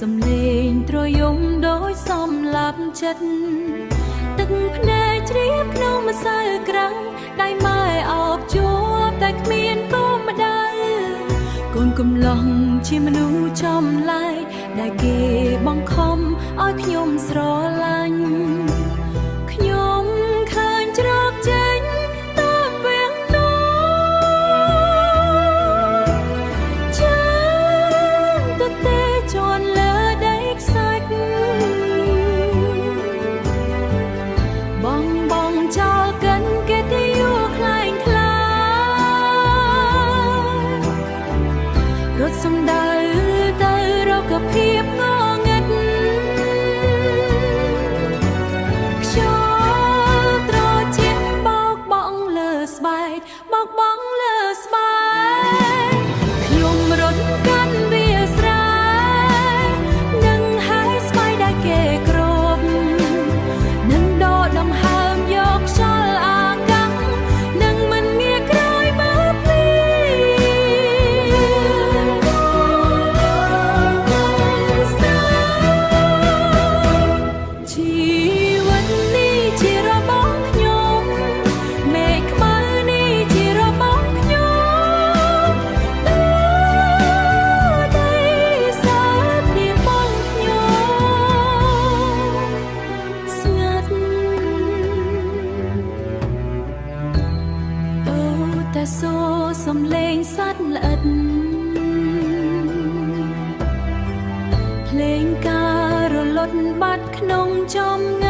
សំឡេងត្រយំដោយសំឡាប់ចិត្តទឹកភ្នែកជ្រាបក្នុងម្សៅក្រាំងដៃម៉ែអោបជួបតែគ្មានកូនម្ដៅកូនកំឡុងជាមនុស្សចំឡាយដែលគេបង្ខំឲ្យខ្ញុំស្រឡាញ់ខ្ញុំឃើញជ្រកចេញតាមវាំងនោចានទៅទេជន់លើដីខ្សាច់បងចោលកិនគេទីយោខ្លែងខ្លារត់សំដៅទៅរកភាពងងឹតខ្យល់ត្រជាក់បោកបង់លើស្បែកបោកបង់លើស្បែកខ្ញុំរត់កាន់វាស្រែនឹងហើយស្បែកដែលគេគ្របនឹងដកដង្ហើមយកខ្យល់អាកាំងនឹងមិនងាយក្រោយមើលភ្លៀជីវិតនេះជារបស់ខ្ញុំមេឃខ្មៅនេះជារបស់ខ្ញុំទៅសារភាពបងខ្ញុំស្ងាត់អូតែសូរសំឡេងសត្វល្អិតភ្លេងការរលត់បាត់ក្នុងចំងា